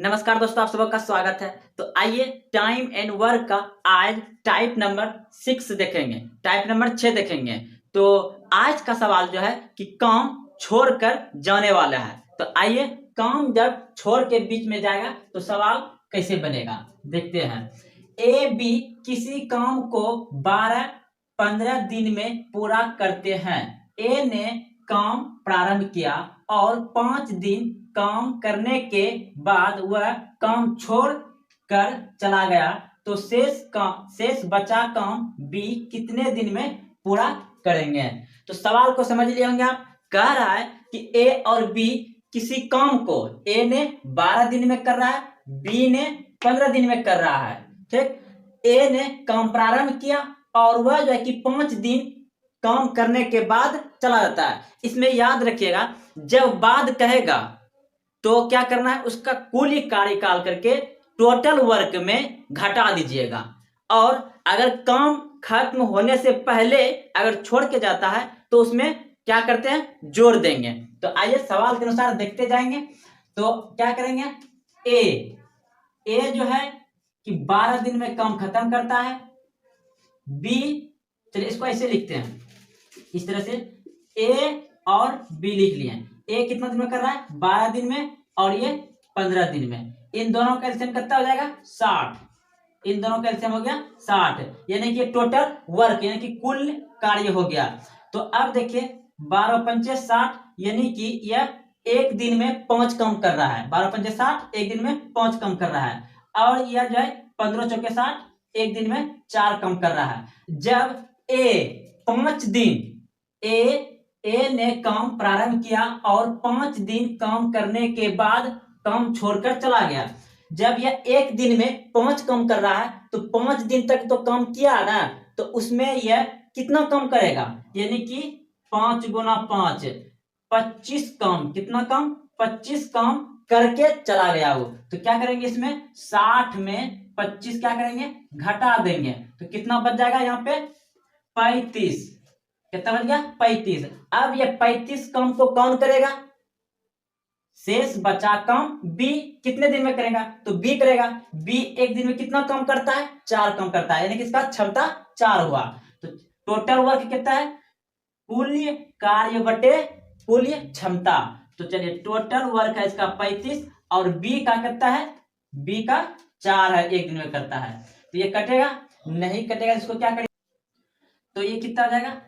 नमस्कार दोस्तों, आप सबका स्वागत है। तो आइए टाइम एंड वर्क का आज टाइप नंबर 6 देखेंगे, टाइप नंबर 6 देखेंगे। तो आज का सवाल जो है कि काम छोड़कर जाने वाला है। तो आइए, काम जब छोड़ के बीच में जाएगा तो सवाल कैसे बनेगा देखते हैं। ए बी किसी काम को 12-15 दिन में पूरा करते हैं। ए ने काम प्रारंभ किया और 5 दिन काम करने के बाद वह काम छोड़ कर चला गया, तो शेष बचा काम बी कितने दिन में पूरा करेंगे। तो सवाल को समझ लिए होंगे आप। कह रहा है कि ए और बी किसी काम को ए ने 12 दिन में कर रहा है, बी ने 15 दिन में कर रहा है। ठीक, ए ने काम प्रारंभ किया और वह जो है कि 5 दिन काम करने के बाद चला जाता है। इसमें याद रखिएगा, जब बाद कहेगा तो क्या करना है, उसका कुल कार्यकाल करके टोटल वर्क में घटा दीजिएगा। और अगर काम खत्म होने से पहले अगर छोड़ के जाता है तो उसमें क्या करते हैं, जोड़ देंगे। तो आइए सवाल के अनुसार देखते जाएंगे। तो क्या करेंगे, ए जो है कि 12 दिन में काम खत्म करता है। बी, चलिए इसको ऐसे लिखते हैं, इस तरह से ए और बी लिख लिए। ए कितना दिन में कर रहा है, 12 दिन में, और ये 15 दिन में। इन दोनों का एलसीएम कितना हो जाएगा, 60। इन दोनों का एलसीएम हो गया 60, यानी कि टोटल वर्क यानी कि कुल कार्य हो गया। तो अब देखिए 12 पंचे 60, यानी कि यह एक दिन में 5 काम कर रहा है। 12 पंचे 60, एक दिन में 5 काम कर रहा है। और यह जो है 15 चौके 60, एक दिन में 4 काम कर रहा है। जब ए 5 दिन ए ने काम प्रारंभ किया और 5 दिन काम करने के बाद काम छोड़कर चला गया। जब यह एक दिन में 5 काम कर रहा है तो 5 दिन तक तो काम किया ना, तो उसमें यह कितना काम करेगा, यानी कि 5 गुना 5 25 काम। कितना काम, 25 काम करके चला गया वो। तो क्या करेंगे, इसमें 60 में 25 क्या करेंगे, घटा देंगे। तो कितना बच जाएगा यहाँ पे, 35। कितना बच गया, 35। अब ये 35 काम को कौन करेगा, शेष बचा काम बी कितने दिन में करेगा, तो बी करेगा। बी एक दिन में कितना काम करता है, 4 काम करता है, यानी कि इसका क्षमता 4 हुआ। तो टोटल वर्क कितना है, कुल कार्य बटे कुल क्षमता। तो चलिए टोटल वर्क है इसका 35 और बी का कितना है, बी का 4 है, एक दिन में करता है। तो ये कटेगा नहीं, कटेगा, इसको क्या करेगा, तो ये कितना हो जाएगा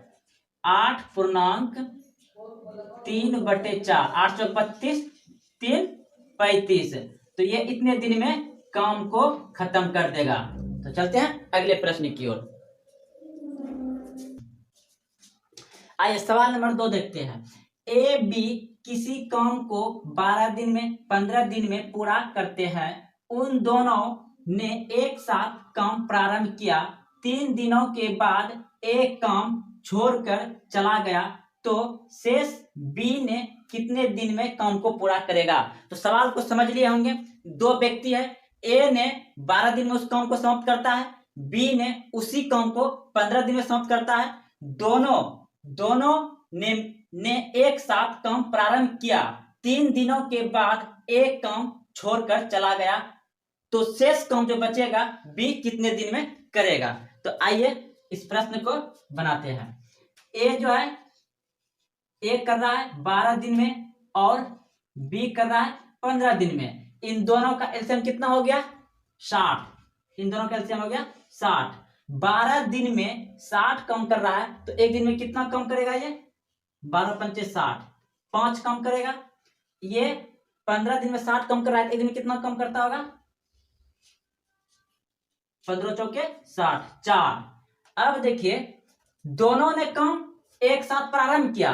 8.3/4, 8 चौक 32, 3 35। तो ये इतने दिन में काम को खत्म कर देगा। तो चलते हैं अगले प्रश्न की ओर। आइए सवाल नंबर 2 देखते हैं। ए बी किसी काम को 12 दिन में 15 दिन में पूरा करते हैं। उन दोनों ने एक साथ काम प्रारंभ किया। 3 दिनों के बाद एक काम छोड़कर चला गया, तो शेष बी ने कितने दिन में काम को पूरा करेगा। तो सवाल को समझ लिए होंगे। 2 व्यक्ति है, ए ने 12 दिन में उस काम को समाप्त करता है, बी ने उसी काम को 15 दिन में समाप्त करता है। दोनों ने एक साथ काम प्रारंभ किया। 3 दिनों के बाद एक काम छोड़कर चला गया, तो शेष काम जो बचेगा बी कितने दिन में करेगा। तो आइए इस प्रश्न को बनाते हैं। ए जो है, ए कर रहा है 12 दिन में और बी कर रहा है 15 दिन में। इन दोनों का एलसीएम कितना हो गया, 60। इन दोनों का एलसीएम हो गया 60। 12 दिन में 60 कम कर रहा है, तो एक दिन में कितना कम करेगा, ये 12 पंचे 60, 5 कम करेगा। ये 15 दिन में 60 कम कर रहा है, एक दिन में कितना कम करता होगा, 15 चौके 60, 4। अब देखिए दोनों ने काम एक साथ प्रारंभ किया,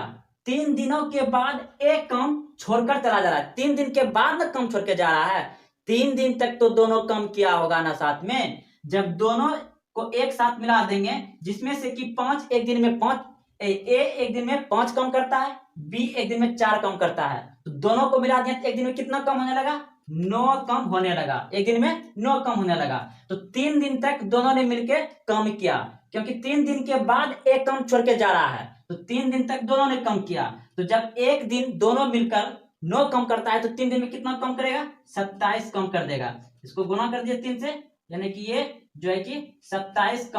3 दिनों के बाद एक काम छोड़कर चला जा रहा है। 3 दिन के बाद ना काम छोड़ के जा रहा है, 3 दिन तक तो दोनों काम किया होगा ना साथ में। जब दोनों को एक साथ मिला देंगे, जिसमें से कि 5 एक दिन में 5, ए एक दिन में 5 काम करता है, बी एक दिन में 4 काम करता है। तो दोनों को मिला दिया, एक दिन में कितना कम होने लगा, 9 कम होने लगा। एक दिन में 9 कम होने लगा। तो 3 दिन तक दोनों ने मिलकर काम किया, क्योंकि 3 दिन के बाद एक काम छोड़ के जा रहा है, तो 3 दिन तक दोनों ने काम किया। तो जब एक दिन दोनों मिलकर 9 कम करता है तो 3 दिन में कितना कम करेगा, 27 कम कर देगा। इसको गुना कर दिया 3 से, यानी कि ये जो है कि 27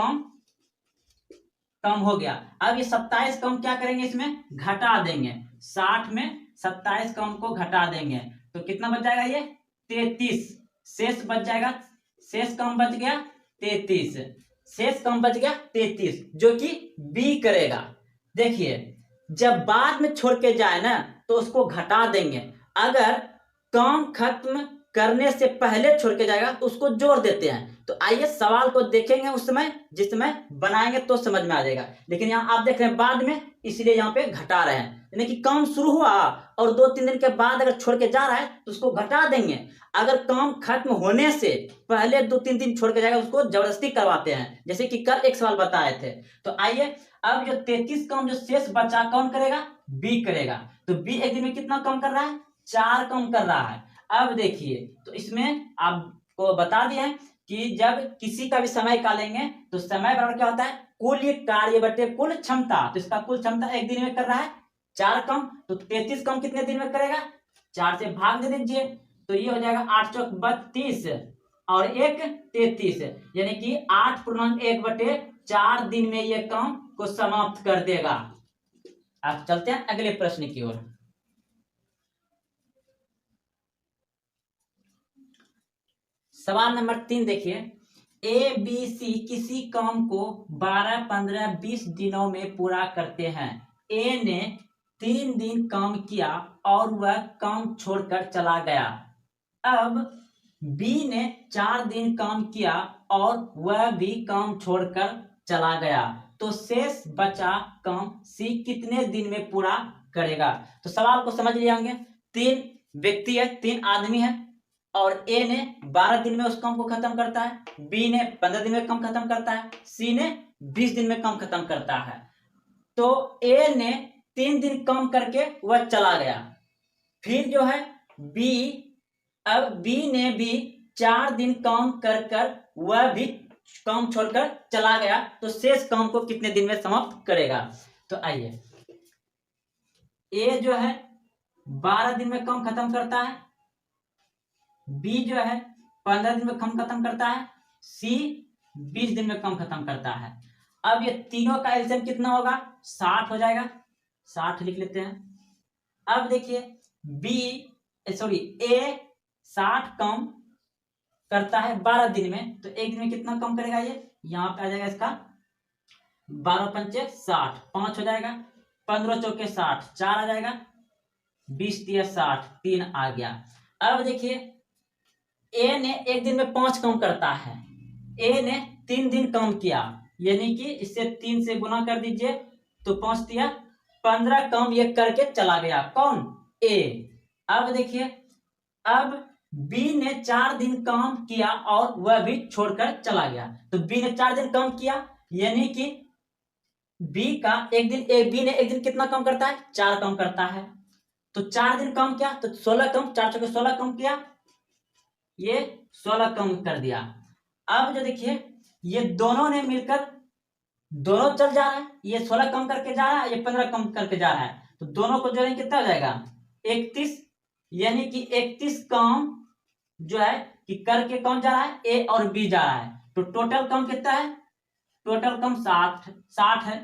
कम हो गया। अब ये 27 कम क्या करेंगे, इसमें घटा देंगे, 60 में 27 कम को घटा देंगे तो कितना बच जाएगा, ये 33 शेष बच जाएगा। शेष कम बच गया 33, शेष कम बच गया 33, जो कि बी करेगा। देखिए जब बाद में छोड़ के जाए ना तो उसको घटा देंगे, अगर काम खत्म करने से पहले छोड़ के जाएगा तो उसको जोड़ देते हैं। तो आइए सवाल को देखेंगे उस समय, जिस समय बनाएंगे तो समझ में आ जाएगा। लेकिन यहाँ आप देख रहे हैं बाद में, इसलिए यहाँ पे घटा रहे हैं, यानी कि काम शुरू हुआ और 2-3 दिन के बाद अगर छोड़ के जा रहा है तो उसको घटा देंगे। अगर काम खत्म होने से पहले 2-3 दिन छोड़ के जाएगा उसको जबरदस्ती करवाते हैं, जैसे कि कल एक सवाल बताए थे। तो आइए अब जो 33 कम जो शेष बचा कौन करेगा, बी करेगा। तो बी एक दिन में कितना कम कर रहा है, 4 कम कर रहा है। अब देखिए तो इसमें आपको बता दिया है कि जब किसी का भी समय निकालेंगे तो समय बराबर क्या होता है, कुल कार्य बटे कुल क्षमता। तो इसका कुल क्षमता एक दिन में कर रहा है 4 कम, तो 33 कम कितने दिन में करेगा, 4 से भाग दे दीजिए तो ये हो जाएगा 8 चौक 32 और 1 33, यानी कि 8.1/4 दिन में ये काम को समाप्त कर देगा। अब चलते हैं अगले प्रश्न की ओर। सवाल नंबर 3 देखिए, ए बी सी किसी काम को 12, 15, 20 दिनों में पूरा करते हैं। ए ने 3 दिन काम किया और वह काम छोड़कर चला गया। अब बी ने 4 दिन काम किया और वह भी काम छोड़कर चला गया, तो शेष बचा काम सी कितने दिन में पूरा करेगा। तो सवाल को समझ लिए होंगे, 3 व्यक्ति है, 3 आदमी है और ए ने 12 दिन में उस काम को खत्म करता है, बी ने 15 दिन में काम खत्म करता है, सी ने 20 दिन में काम खत्म करता है। तो ए ने 3 दिन काम करके वह चला गया, फिर जो है बी, अब बी ने भी 4 दिन काम कर वह भी काम छोड़कर चला गया, तो शेष काम को कितने दिन में समाप्त करेगा। तो आइए, ए जो है 12 दिन में काम खत्म करता है, बी जो है 15 दिन में काम खत्म करता है, सी 20 दिन में काम खत्म करता है। अब ये तीनों का एलसीएम कितना होगा, 60 हो जाएगा, 60 लिख लेते हैं। अब देखिए ए 60 कम करता है 12 दिन में, तो एक दिन में कितना कम करेगा, ये यहाँ पे आ जाएगा इसका 12 पंचे 60, 5 हो जाएगा, 15 चौके 60, 4 आ जाएगा, 20 तिया 60, 3 आ गया। अब देखिए ए ने एक दिन में 5 कम करता है, ए ने 3 दिन कम किया, यानी कि इसे 3 से गुना कर दीजिए तो 5 तिया 15 कम ये करके चला गया, कौन, ए। अब देखिए अब बी ने 4 दिन काम किया और वह भी छोड़कर चला गया, तो बी ने 4 दिन काम किया, यानी कि बी का एक दिन, बी ने एक दिन कितना कम करता है, 4 कम करता है, तो 4 दिन कम किया तो 16 कम, 4 चौके 16 कम किया, ये 16 कम कर दिया। अब जो देखिए ये दोनों ने मिलकर, दोनों चल जा रहा है, ये 16 कम करके जा रहा है, ये 15 कम करके जा रहा है, तो दोनों को जोड़ेंगे कितना हो जाएगा, 31, यानी कि 31 काम जो है कि करके कौन जा रहा है, ए और बी जा रहा है, तो टोटल कम कितना है, टोटल कम 60 है,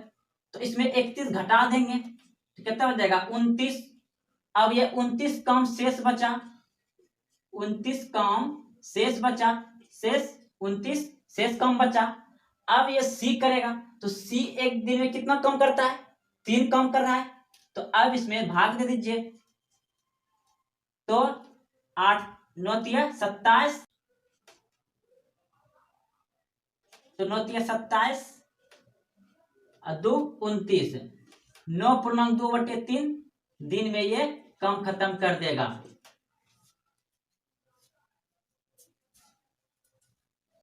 तो इसमें 31 घटा देंगे तो कितना हो जाएगा, 29। अब ये 29 कम शेष बचा, 29 कम शेष बचा, शेष 29 शेष कम बचा। अब ये सी करेगा, तो सी एक दिन में कितना कम करता है, 3 कम कर रहा है, तो अब इसमें भाग दे दीजिए, तो 8 9 तिया 27, तो 9 तिया 27 और 2 29, 9.2/3 दिन में ये काम खत्म कर देगा।